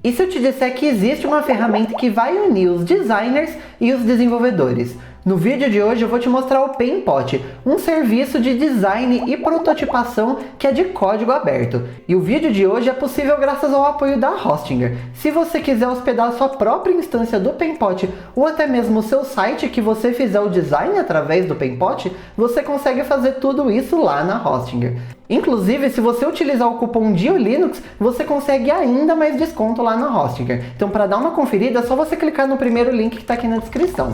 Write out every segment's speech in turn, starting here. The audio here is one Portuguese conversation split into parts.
E se eu te disser que existe uma ferramenta que vai unir os designers e os desenvolvedores? No vídeo de hoje eu vou te mostrar o Paintpot, um serviço de design e prototipação que é de código aberto. E o vídeo de hoje é possível graças ao apoio da Hostinger. Se você quiser hospedar a sua própria instância do Paintpot ou até mesmo o seu site que você fizer o design através do Paintpot, você consegue fazer tudo isso lá na Hostinger. Inclusive, se você utilizar o cupom DIOLINUX, você consegue ainda mais desconto lá na Hostinger. Então, para dar uma conferida, é só você clicar no primeiro link que está aqui na descrição.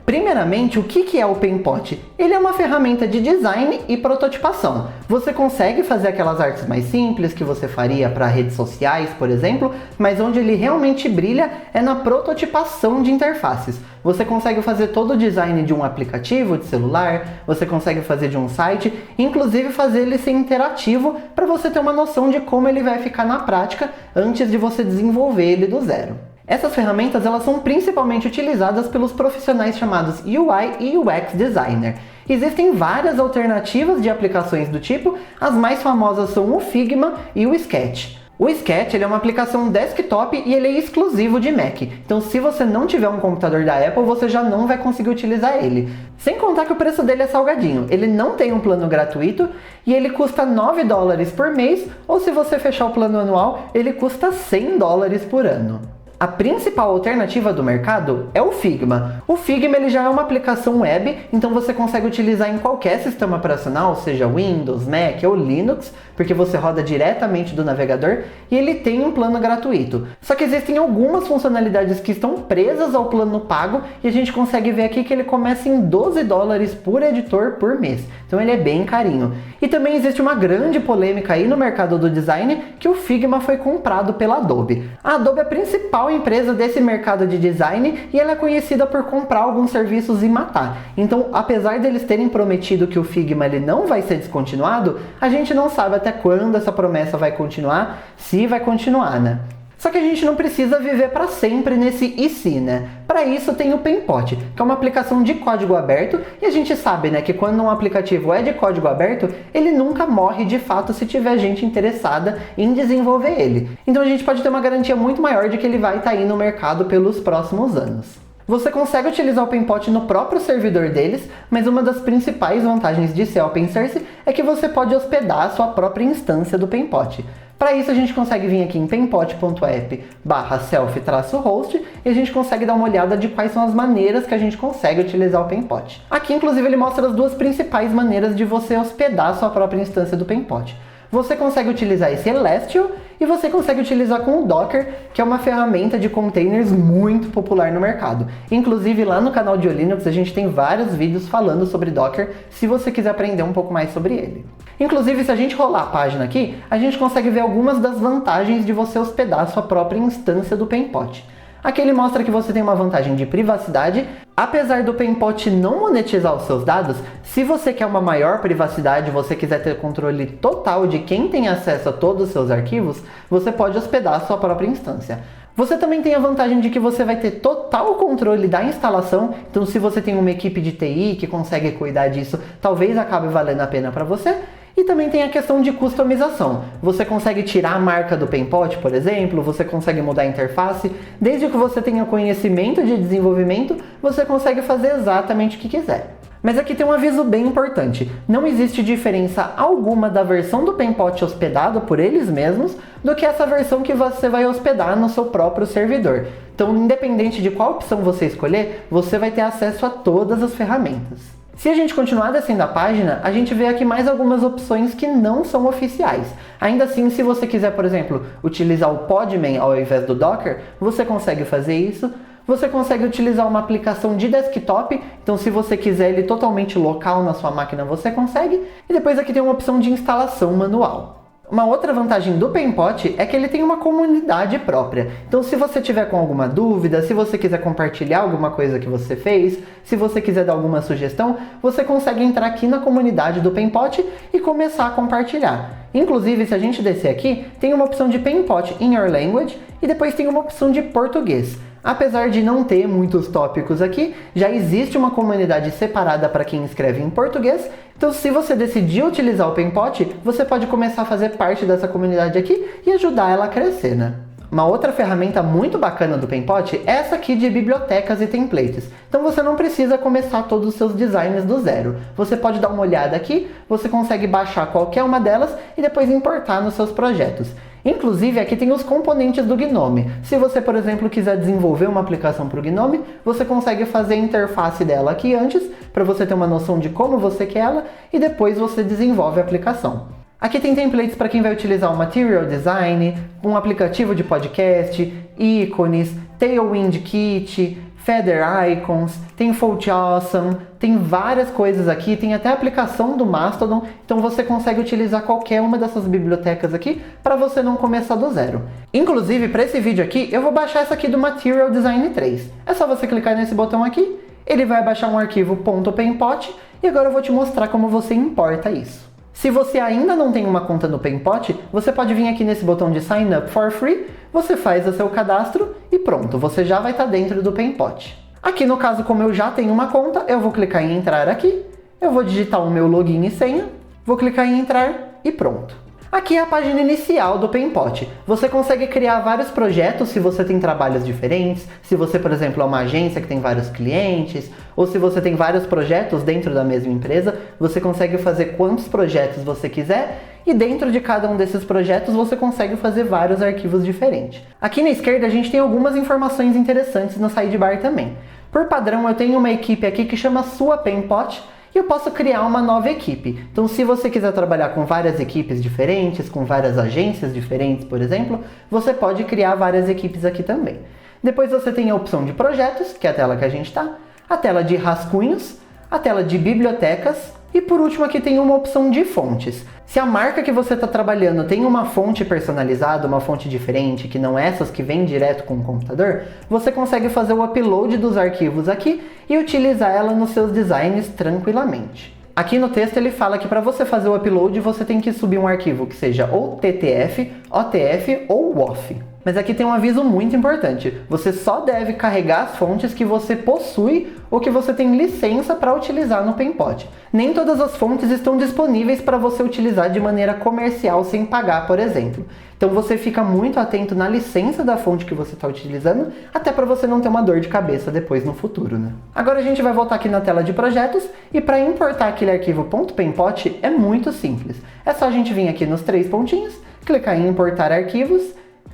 Primeiramente, o que é o Paintpot? Ele é uma ferramenta de design e prototipação. Você consegue fazer aquelas artes mais simples que você faria para redes sociais, por exemplo, mas onde ele realmente brilha é na prototipação de interfaces. Você consegue fazer todo o design de um aplicativo de celular, você consegue fazer de um site, inclusive fazer ele ser interativo para você ter uma noção de como ele vai ficar na prática antes de você desenvolver ele do zero. Essas ferramentas elas são principalmente utilizadas pelos profissionais chamados UI e UX Designer. Existem várias alternativas de aplicações do tipo, as mais famosas são o Figma e o Sketch. O Sketch ele é uma aplicação desktop e ele é exclusivo de Mac. Então se você não tiver um computador da Apple, você já não vai conseguir utilizar ele. Sem contar que o preço dele é salgadinho. Ele não tem um plano gratuito e ele custa $9 por mês, ou se você fechar o plano anual, ele custa $100 por ano. A principal alternativa do mercado é o Figma. O Figma ele já é uma aplicação web, então você consegue utilizar em qualquer sistema operacional, seja Windows, Mac ou Linux, porque você roda diretamente do navegador e ele tem um plano gratuito. Só que existem algumas funcionalidades que estão presas ao plano pago e a gente consegue ver aqui que ele começa em $12 por editor por mês. Então ele é bem carinho. E também existe uma grande polêmica aí no mercado do design que o Figma foi comprado pela Adobe. A Adobe é a principal empresa desse mercado de design e ela é conhecida por comprar alguns serviços e matar. Então, apesar deles terem prometido que o Figma ele não vai ser descontinuado, a gente não sabe até quando essa promessa vai continuar, se vai continuar, né? Só que a gente não precisa viver para sempre nesse e se, né? Para isso tem o Paintpot, que é uma aplicação de código aberto, e a gente sabe, né, que quando um aplicativo é de código aberto, ele nunca morre de fato se tiver gente interessada em desenvolver ele. Então a gente pode ter uma garantia muito maior de que ele vai estar aí no mercado pelos próximos anos. Você consegue utilizar o Paintpot no próprio servidor deles, mas uma das principais vantagens de ser open source é que você pode hospedar a sua própria instância do Paintpot. Para isso a gente consegue vir aqui em paintpot.app/self-host e a gente consegue dar uma olhada de quais são as maneiras que a gente consegue utilizar o Paintpot. Aqui inclusive ele mostra as duas principais maneiras de você hospedar a sua própria instância do Paintpot. Você consegue utilizar esse Celestial e você consegue utilizar com o Docker, que é uma ferramenta de containers muito popular no mercado. Inclusive lá no canal de DIOLINUX a gente tem vários vídeos falando sobre Docker, se você quiser aprender um pouco mais sobre ele. Inclusive, se a gente rolar a página aqui, a gente consegue ver algumas das vantagens de você hospedar a sua própria instância do Paintpot. Aqui ele mostra que você tem uma vantagem de privacidade. Apesar do Paintpot não monetizar os seus dados, se você quer uma maior privacidade, você quiser ter controle total de quem tem acesso a todos os seus arquivos, você pode hospedar a sua própria instância. Você também tem a vantagem de que você vai ter total controle da instalação, então se você tem uma equipe de TI que consegue cuidar disso, talvez acabe valendo a pena para você. E também tem a questão de customização. Você consegue tirar a marca do Paintpot, por exemplo, você consegue mudar a interface. Desde que você tenha conhecimento de desenvolvimento, você consegue fazer exatamente o que quiser. Mas aqui tem um aviso bem importante. Não existe diferença alguma da versão do Paintpot hospedado por eles mesmos do que essa versão que você vai hospedar no seu próprio servidor. Então, independente de qual opção você escolher, você vai ter acesso a todas as ferramentas. Se a gente continuar descendo a página, a gente vê aqui mais algumas opções que não são oficiais. Ainda assim, se você quiser, por exemplo, utilizar o Podman ao invés do Docker, você consegue fazer isso. Você consegue utilizar uma aplicação de desktop, então se você quiser ele totalmente local na sua máquina, você consegue. E depois aqui tem uma opção de instalação manual. Uma outra vantagem do Paintpot é que ele tem uma comunidade própria. Então se você tiver com alguma dúvida, se você quiser compartilhar alguma coisa que você fez, se você quiser dar alguma sugestão, você consegue entrar aqui na comunidade do Paintpot e começar a compartilhar. Inclusive, se a gente descer aqui, tem uma opção de Paintpot in your language e depois tem uma opção de português. Apesar de não ter muitos tópicos aqui, já existe uma comunidade separada para quem escreve em português, então se você decidir utilizar o Penpot, você pode começar a fazer parte dessa comunidade aqui e ajudar ela a crescer, né? Uma outra ferramenta muito bacana do Penpot é essa aqui de bibliotecas e templates. Então você não precisa começar todos os seus designs do zero. Você pode dar uma olhada aqui, você consegue baixar qualquer uma delas e depois importar nos seus projetos. Inclusive aqui tem os componentes do Gnome. Se você, por exemplo, quiser desenvolver uma aplicação para o Gnome, você consegue fazer a interface dela aqui antes, para você ter uma noção de como você quer ela, e depois você desenvolve a aplicação. Aqui tem templates para quem vai utilizar o Material Design, um aplicativo de podcast, ícones, Tailwind Kit, Feather Icons, tem Font Awesome, tem várias coisas aqui, tem até a aplicação do Mastodon, então você consegue utilizar qualquer uma dessas bibliotecas aqui para você não começar do zero. Inclusive, para esse vídeo aqui, eu vou baixar essa aqui do Material Design 3. É só você clicar nesse botão aqui, ele vai baixar um arquivo .penpot e agora eu vou te mostrar como você importa isso. Se você ainda não tem uma conta no Penpot, você pode vir aqui nesse botão de Sign Up for Free, você faz o seu cadastro e pronto, você já vai estar dentro do Penpot. Aqui no caso, como eu já tenho uma conta, eu vou clicar em entrar aqui, eu vou digitar o meu login e senha, vou clicar em entrar e pronto. Aqui é a página inicial do Penpot. Você consegue criar vários projetos se você tem trabalhos diferentes, se você, por exemplo, é uma agência que tem vários clientes, ou se você tem vários projetos dentro da mesma empresa, você consegue fazer quantos projetos você quiser e dentro de cada um desses projetos você consegue fazer vários arquivos diferentes. Aqui na esquerda a gente tem algumas informações interessantes no sidebar também. Por padrão eu tenho uma equipe aqui que chama Sua Penpot, e eu posso criar uma nova equipe. Então se você quiser trabalhar com várias equipes diferentes, com várias agências diferentes, por exemplo, você pode criar várias equipes aqui também. Depois você tem a opção de projetos, que é a tela que a gente está, a tela de rascunhos, a tela de bibliotecas e por último aqui tem uma opção de fontes. Se a marca que você está trabalhando tem uma fonte personalizada, uma fonte diferente, que não é essas que vêm direto com o computador, você consegue fazer o upload dos arquivos aqui e utilizar ela nos seus designs tranquilamente. Aqui no texto ele fala que para você fazer o upload você tem que subir um arquivo que seja ou TTF, OTF ou WOFF. Mas aqui tem um aviso muito importante, você só deve carregar as fontes que você possui ou que você tem licença para utilizar no Penpot. Nem todas as fontes estão disponíveis para você utilizar de maneira comercial sem pagar, por exemplo. Então você fica muito atento na licença da fonte que você está utilizando, até para você não ter uma dor de cabeça depois no futuro, né? Agora a gente vai voltar aqui na tela de projetos e para importar aquele arquivo .penpot é muito simples. É só a gente vir aqui nos três pontinhos, clicar em importar arquivos.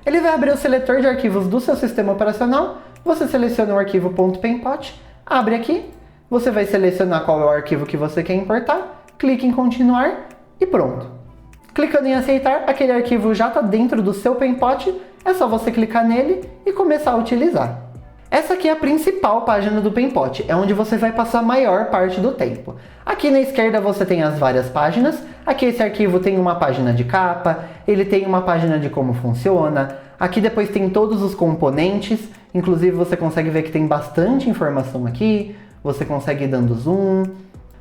Ele vai abrir o seletor de arquivos do seu sistema operacional, você seleciona o arquivo .penpot, abre aqui, você vai selecionar qual é o arquivo que você quer importar, clique em continuar e pronto. Clicando em aceitar, aquele arquivo já está dentro do seu Penpot, é só você clicar nele e começar a utilizar. Essa aqui é a principal página do Penpot, é onde você vai passar a maior parte do tempo. Aqui na esquerda você tem as várias páginas, aqui esse arquivo tem uma página de capa, ele tem uma página de como funciona, aqui depois tem todos os componentes, inclusive você consegue ver que tem bastante informação aqui, você consegue ir dando zoom,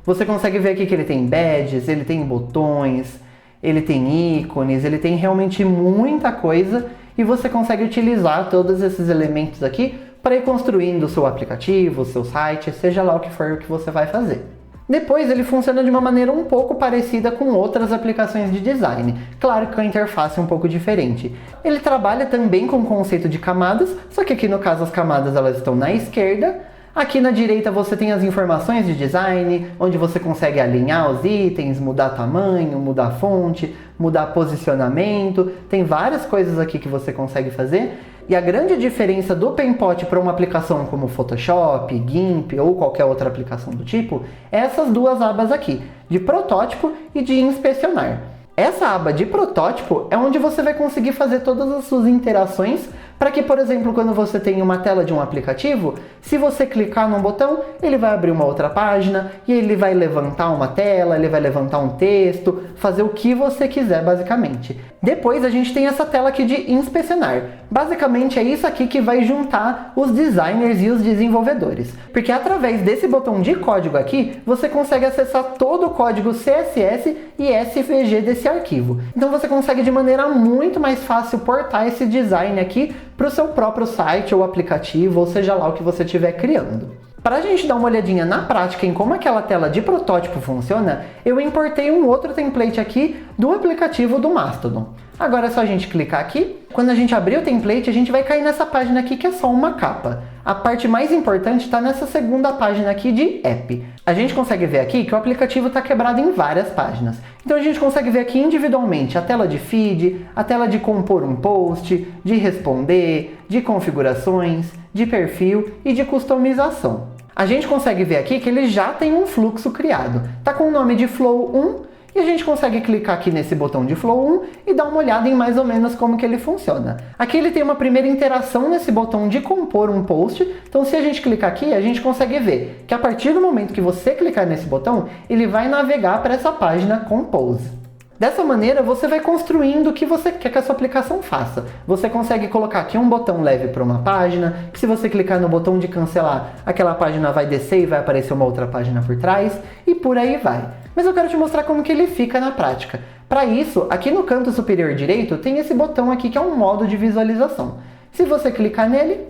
você consegue ver aqui que ele tem badges, ele tem botões, ele tem ícones, ele tem realmente muita coisa e você consegue utilizar todos esses elementos aqui para ir construindo o seu aplicativo, o seu site, seja lá o que for que você vai fazer. Depois ele funciona de uma maneira um pouco parecida com outras aplicações de design, claro que com a interface um pouco diferente. Ele trabalha também com o conceito de camadas, só que aqui no caso as camadas elas estão na esquerda, aqui na direita você tem as informações de design, onde você consegue alinhar os itens, mudar tamanho, mudar fonte, mudar posicionamento, tem várias coisas aqui que você consegue fazer. E a grande diferença do Penpot para uma aplicação como Photoshop, GIMP ou qualquer outra aplicação do tipo é essas duas abas aqui, de protótipo e de inspecionar. Essa aba de protótipo é onde você vai conseguir fazer todas as suas interações para que, por exemplo, quando você tem uma tela de um aplicativo, se você clicar num botão, ele vai abrir uma outra página e ele vai levantar uma tela, ele vai levantar um texto, fazer o que você quiser basicamente. Depois a gente tem essa tela aqui de inspecionar. Basicamente é isso aqui que vai juntar os designers e os desenvolvedores. Porque através desse botão de código aqui, você consegue acessar todo o código CSS e SVG desse arquivo. Então você consegue de maneira muito mais fácil portar esse design aqui para o seu próprio site ou aplicativo, ou seja lá o que você estiver criando. Para a gente dar uma olhadinha na prática em como aquela tela de protótipo funciona, eu importei um outro template aqui do aplicativo do Mastodon. Agora é só a gente clicar aqui. Quando a gente abrir o template, a gente vai cair nessa página aqui que é só uma capa. A parte mais importante está nessa segunda página aqui de app. A gente consegue ver aqui que o aplicativo está quebrado em várias páginas. Então a gente consegue ver aqui individualmente a tela de feed, a tela de compor um post, de responder, de configurações, de perfil e de customização. A gente consegue ver aqui que ele já tem um fluxo criado. Tá com o nome de Flow 1 e a gente consegue clicar aqui nesse botão de Flow 1 e dar uma olhada em mais ou menos como que ele funciona. Aqui ele tem uma primeira interação nesse botão de compor um post. Então se a gente clicar aqui, a gente consegue ver que a partir do momento que você clicar nesse botão, ele vai navegar para essa página Compose. Dessa maneira, você vai construindo o que você quer que a sua aplicação faça. Você consegue colocar aqui um botão leve para uma página, que se você clicar no botão de cancelar, aquela página vai descer e vai aparecer uma outra página por trás, e por aí vai. Mas eu quero te mostrar como que ele fica na prática. Para isso, aqui no canto superior direito, tem esse botão aqui que é um modo de visualização. Se você clicar nele,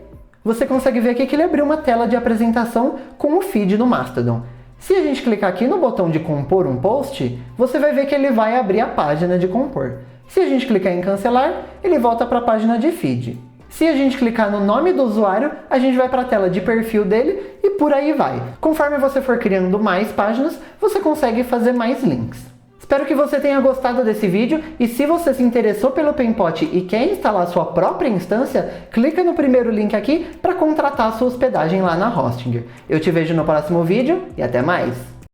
você consegue ver aqui que ele abriu uma tela de apresentação com o feed do Mastodon. Se a gente clicar aqui no botão de compor um post, você vai ver que ele vai abrir a página de compor. Se a gente clicar em cancelar, ele volta para a página de feed. Se a gente clicar no nome do usuário, a gente vai para a tela de perfil dele e por aí vai. Conforme você for criando mais páginas, você consegue fazer mais links. Espero que você tenha gostado desse vídeo e se você se interessou pelo Painpot e quer instalar sua própria instância, clica no primeiro link aqui para contratar sua hospedagem lá na Hostinger. Eu te vejo no próximo vídeo e até mais!